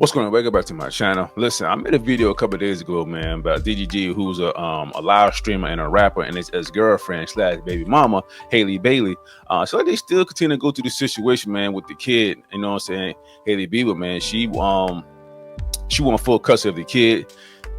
What's going on? Welcome back to my channel. Listen, I made a video a couple of days ago, man, about DDG, who's a live streamer and a rapper, and his girlfriend / baby mama, Halle Bailey. So they still continue to go through the situation, man, with the kid. You know what I'm saying? Halle Bieber, man, she want full custody of the kid.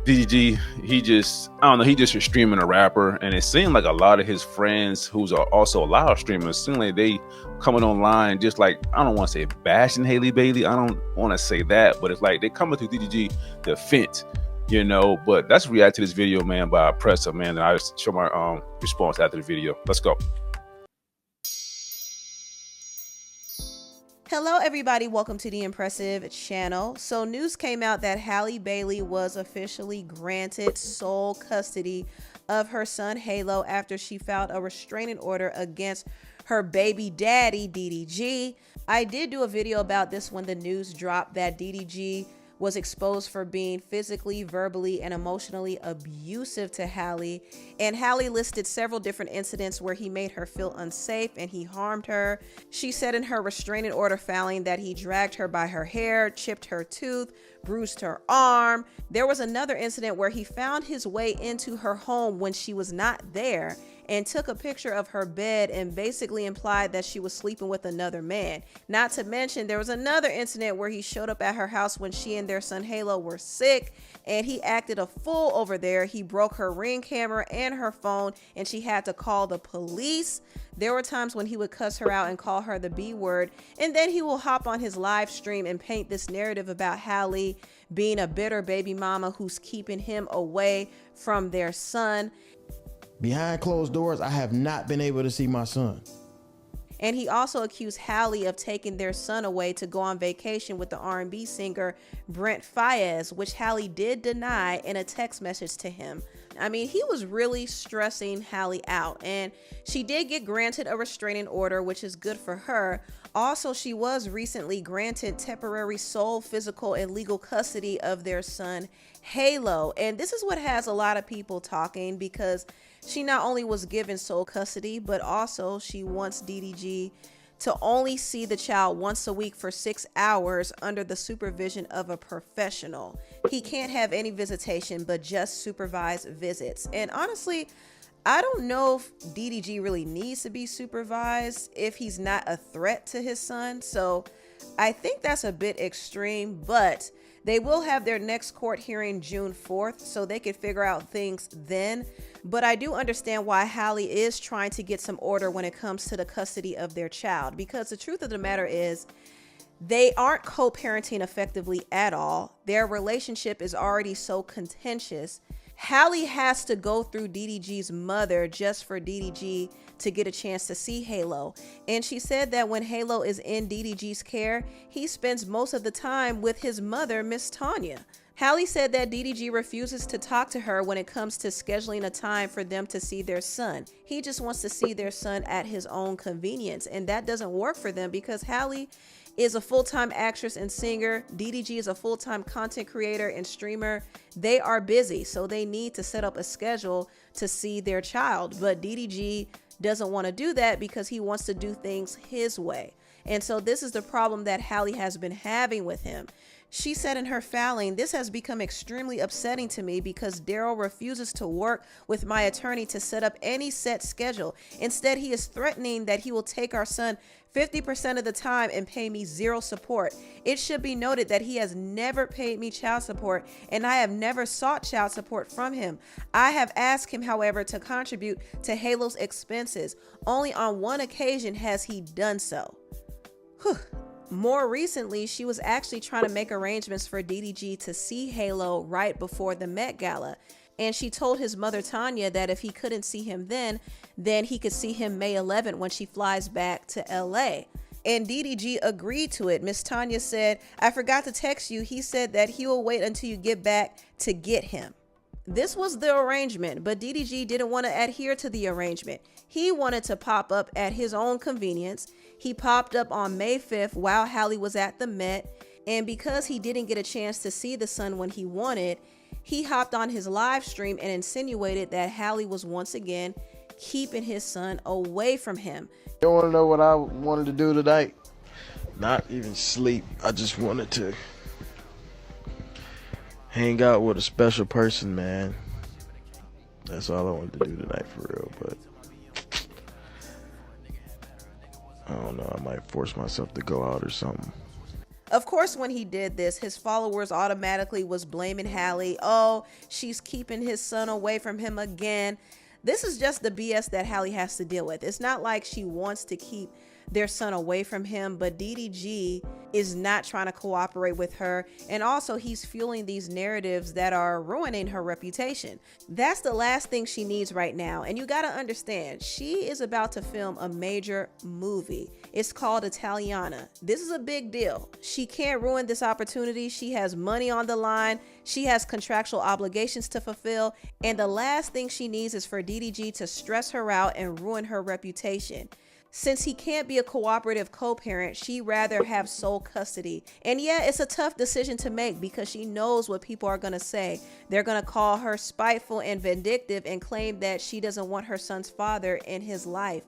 DDG, he just a streaming a rapper, and it seemed like a lot of his friends who's are also a live streamers seem like they coming online just like, I don't want to say bashing Halle Bailey, I don't want to say that, but it's like they coming to DDG defense, you know. But that's react to this video, man, by Oppressor, man, and I just show my response after the video. Let's go. Hello everybody, welcome to the Impressive channel. So news came out that Halle Bailey was officially granted sole custody of her son Halo after she filed a restraining order against her baby daddy DDG. I did do a video about this when the news dropped that DDG was exposed for being physically, verbally, and emotionally abusive to Halle. And Halle listed several different incidents where he made her feel unsafe and he harmed her. She said in her restraining order filing that he dragged her by her hair, chipped her tooth, bruised her arm. There was another incident where he found his way into her home when she was not there and took a picture of her bed and basically implied that she was sleeping with another man. Not to mention, there was another incident where he showed up at her house when she and their son Halo were sick, and he acted a fool over there. He broke her Ring camera and her phone, and she had to call the police. There were times when he would cuss her out and call her the B word, and then he will hop on his live stream and paint this narrative about Halle being a bitter baby mama who's keeping him away from their son. Behind closed doors, I have not been able to see my son. And he also accused Halle of taking their son away to go on vacation with the R&B singer Brent Faiyaz, which Halle did deny in a text message to him. I mean, he was really stressing Halle out, and she did get granted a restraining order, which is good for her. Also, she was recently granted temporary sole, physical, and legal custody of their son, Halo. And this is what has a lot of people talking, because she not only was given sole custody, but also she wants DDG to only see the child once a week for 6 hours under the supervision of a professional. He can't have any visitation, but just supervised visits. And honestly, I don't know if DDG really needs to be supervised if he's not a threat to his son. So I think that's a bit extreme, but they will have their next court hearing June 4th, so they could figure out things then. But I do understand why Halle is trying to get some order when it comes to the custody of their child, because the truth of the matter is they aren't co-parenting effectively at all. Their relationship is already so contentious. Halle has to go through DDG's mother just for DDG to get a chance to see Halo. And she said that when Halo is in DDG's care, he spends most of the time with his mother, Miss Tanya. Halle said that DDG refuses to talk to her when it comes to scheduling a time for them to see their son. He just wants to see their son at his own convenience, and that doesn't work for them because Halle is a full-time actress and singer. DDG is a full-time content creator and streamer. They are busy, so they need to set up a schedule to see their child. But DDG doesn't want to do that because he wants to do things his way. And so this is the problem that Halle has been having with him. She said in her filing, "This has become extremely upsetting to me because Daryl refuses to work with my attorney to set up any set schedule. Instead, he is threatening that he will take our son 50% of the time and pay me zero support. It should be noted that he has never paid me child support, and I have never sought child support from him. I have asked him, however, to contribute to Halo's expenses. Only on one occasion has he done so." Whew. More recently, she was actually trying to make arrangements for DDG to see Halo right before the Met Gala. And she told his mother, Tanya, that if he couldn't see him then he could see him May 11th when she flies back to LA. And DDG agreed to it. Miss Tanya said, "I forgot to text you. He said that he will wait until you get back to get him." This was the arrangement, but DDG didn't want to adhere to the arrangement. He wanted to pop up at his own convenience. He popped up on May 5th while Halle was at the Met, and because he didn't get a chance to see the son when he wanted, he hopped on his live stream and insinuated that Halle was once again keeping his son away from him. You want to know what I wanted to do tonight? Not even sleep. I just wanted to hang out with a special person, man. That's all I wanted to do tonight for real, but I don't know, I might force myself to go out or something. Of course, when he did this, his followers automatically was blaming Halle. Oh, she's keeping his son away from him again. This is just the BS that Halle has to deal with. It's not like she wants to keep their son away from him, but DDG is not trying to cooperate with her, and also he's fueling these narratives that are ruining her reputation. That's the last thing she needs right now, and you gotta understand, she is about to film a major movie. It's called Italiana. This is a big deal. She can't ruin this opportunity. She has money on the line. She has contractual obligations to fulfill, and the last thing she needs is for DDG to stress her out and ruin her reputation. Since he can't be a cooperative co-parent, she'd rather have sole custody. And yeah, it's a tough decision to make because she knows what people are going to say. They're going to call her spiteful and vindictive and claim that she doesn't want her son's father in his life.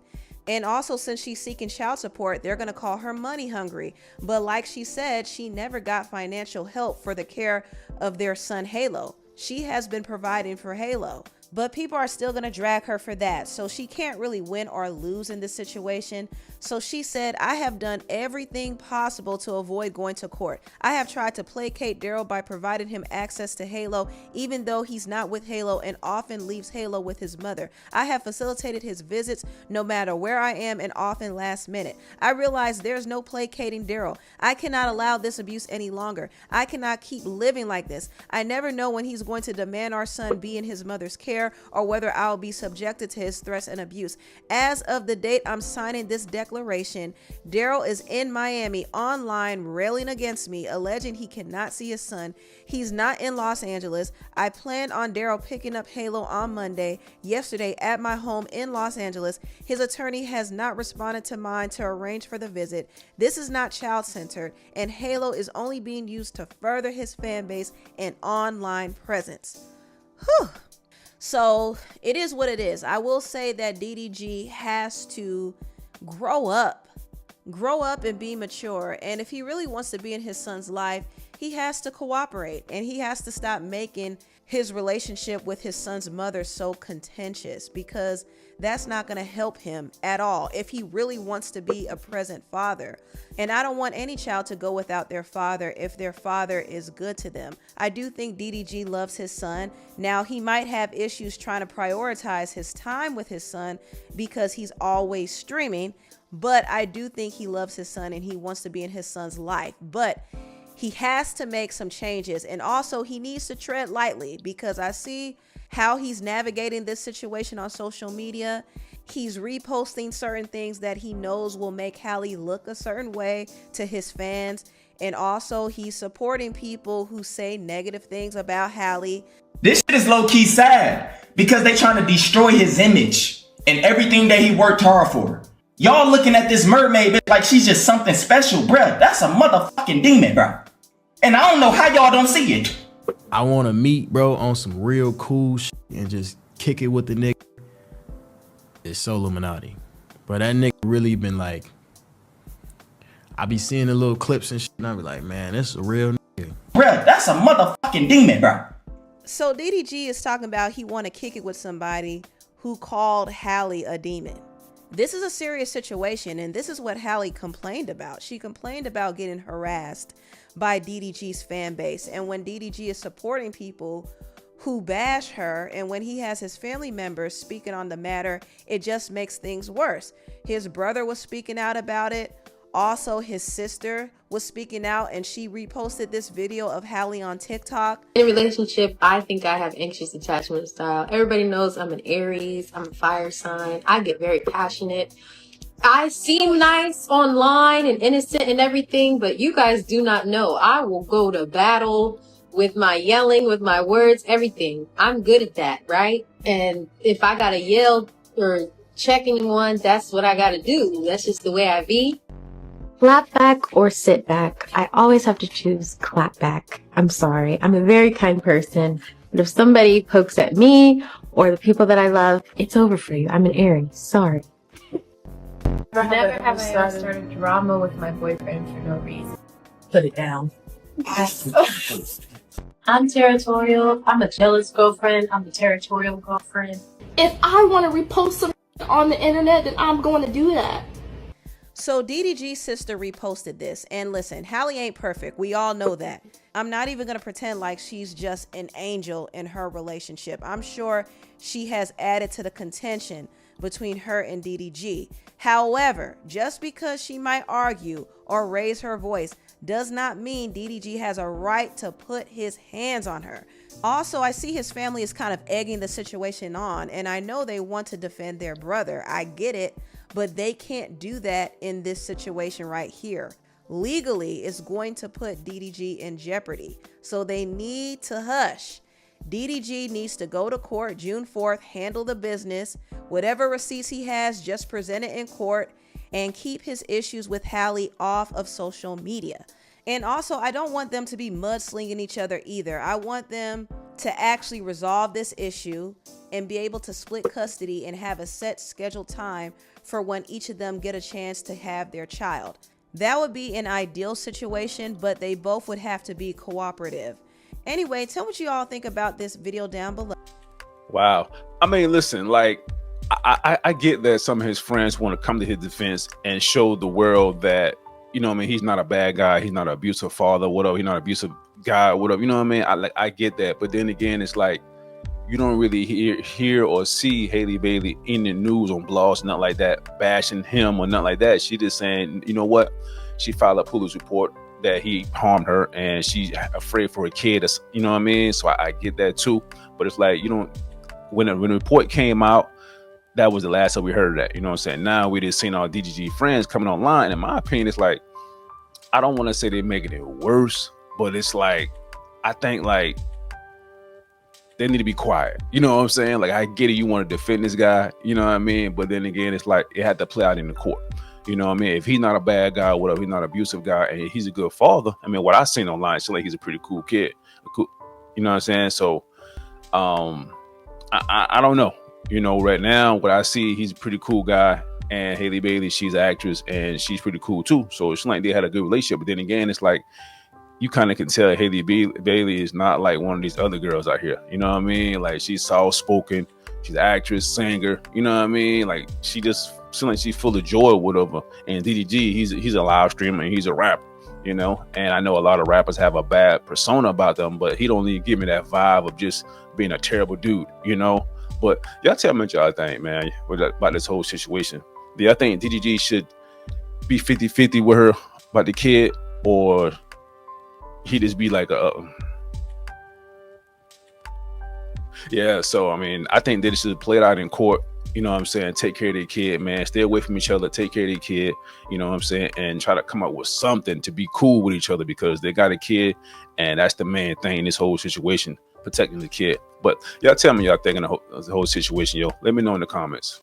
And also, since she's seeking child support, they're going to call her money hungry. But like she said, she never got financial help for the care of their son, Halo. She has been providing for Halo. But people are still going to drag her for that. So she can't really win or lose in this situation. So she said, I have done everything possible to avoid going to court. I have tried to placate Daryl by providing him access to Halo, even though he's not with Halo and often leaves Halo with his mother. I have facilitated his visits no matter where I am and often last minute. I realize there's no placating Daryl. I cannot allow this abuse any longer. I cannot keep living like this. I never know when he's going to demand our son be in his mother's care or whether I'll be subjected to his threats and abuse. As of the date I'm signing this declaration, Daryl is in Miami online railing against me, alleging he cannot see his son. He's not in Los Angeles. I planned on Daryl picking up Halo on Monday, yesterday at my home in Los Angeles. His attorney has not responded to mine to arrange for the visit. This is not child-centered, and Halo is only being used to further his fan base and online presence. Whew. So it is what it is. I will say that DDG has to grow up and be mature. And if he really wants to be in his son's life, he has to cooperate and he has to stop making his relationship with his son's mother so contentious, because that's not going to help him at all if he really wants to be a present father. And I don't want any child to go without their father if their father is good to them. I do think DDG loves his son. Now, he might have issues trying to prioritize his time with his son because he's always streaming, but I do think he loves his son and he wants to be in his son's life. But he has to make some changes, and also he needs to tread lightly, because I see how he's navigating this situation on social media. He's reposting certain things that he knows will make Halle look a certain way to his fans, and also he's supporting people who say negative things about Halle. This shit is low-key sad because they trying to destroy his image and everything that he worked hard for. Y'all looking at this mermaid bitch like she's just something special, bruh. That's a motherfucking demon, bruh. And I don't know how y'all don't see it. I want to meet, bro, on some real cool shit and just kick it with the nigga. It's so Illuminati. But that nigga really been like, I be seeing the little clips and shit, and I be like, man, this is a real nigga. Bruh, that's a motherfucking demon, bruh. So DDG is talking about he want to kick it with somebody who called Halle a demon. This is a serious situation, and this is what Halle complained about. She complained about getting harassed by DDG's fan base. And when DDG is supporting people who bash her, and when he has his family members speaking on the matter, it just makes things worse. His brother was speaking out about it. Also, his sister was speaking out, and she reposted this video of Halle on TikTok. In a relationship, I think I have anxious attachment style. Everybody knows I'm an Aries. I'm a fire sign. I get very passionate. I seem nice online and innocent and everything, but you guys do not know. I will go to battle with my yelling, with my words, everything. I'm good at that, right? And if I gotta yell or check anyone, that's what I gotta do. That's just the way I be. Clap back or sit back. I always have to choose clap back. I'm sorry. I'm a very kind person. But if somebody pokes at me or the people that I love, it's over for you. I'm an Aries. Sorry. Never have I ever started drama with my boyfriend for no reason. Put it down. I'm territorial. I'm a jealous girlfriend. I'm a territorial girlfriend. If I want to repost something on the internet, then I'm going to do that. So DDG's sister reposted this, and listen, Halle ain't perfect. We all know that. I'm not even gonna pretend like she's just an angel in her relationship. I'm sure she has added to the contention between her and DDG. However, just because she might argue or raise her voice does not mean DDG has a right to put his hands on her. Also, I see his family is kind of egging the situation on, and I know they want to defend their brother. I get it, but they can't do that in this situation right here. Legally, it's going to put DDG in jeopardy, so they need to hush. DDG needs to go to court June 4th, handle the business. Whatever receipts he has, just present it in court, and keep his issues with Halle off of social media. And also, I don't want them to be mudslinging each other either. I want them to actually resolve this issue and be able to split custody and have a set scheduled time for when each of them get a chance to have their child. That would be an ideal situation, but they both would have to be cooperative. Anyway, tell what you all think about this video down below. Wow. I mean, listen, like, I get that some of his friends want to come to his defense and show the world that, you know what I mean, he's not a bad guy, he's not an abusive father, whatever, he's not an abusive guy, whatever, you know what I mean? I get that, but then again, it's like, you don't really hear or see Halle Bailey in the news on blogs, nothing like that, bashing him or nothing like that. She just saying, you know what? She filed a police report that he harmed her, and she's afraid for her kid. You know what I mean? So I get that too. But it's like, you don't. When the report came out, that was the last time we heard of that. You know what I'm saying? Now we just seen our DDG friends coming online. In my opinion, it's like, I don't want to say they're making it worse, but it's like, I think like, they need to be quiet. You know what I'm saying? Like, I get it. You want to defend this guy. You know what I mean? But then again, it's like, it had to play out in the court. You know what I mean? If he's not a bad guy, whatever, he's not an abusive guy, and he's a good father. I mean, what I seen online, it's like he's a pretty cool kid. You know what I'm saying? So, I don't know. You know, right now, what I see, he's a pretty cool guy. And Halle Bailey, she's an actress, and she's pretty cool too. So it's like they had a good relationship. But then again, it's like, you kind of can tell Halle Bailey is not like one of these other girls out here. You know what I mean? Like, she's soft-spoken. She's an actress, singer. You know what I mean? Like, she just seems like she's full of joy or whatever. And DDG, he's a live streamer and he's a rapper, you know? And I know a lot of rappers have a bad persona about them, but he don't even give me that vibe of just being a terrible dude, you know? But y'all tell me what y'all think, man, about this whole situation. Do y'all think DDG should be 50-50 with her about the kid, or he just be like yeah? So I mean, I think that it should play it out in court. You know what I'm saying? Take care of their kid, man. Stay away from each other. Take care of their kid. You know what I'm saying? And try to come up with something to be cool with each other, because they got a kid, and that's the main thing in this whole situation, protecting the kid. But y'all tell me y'all thinking of the whole situation, yo. Let me know in the comments.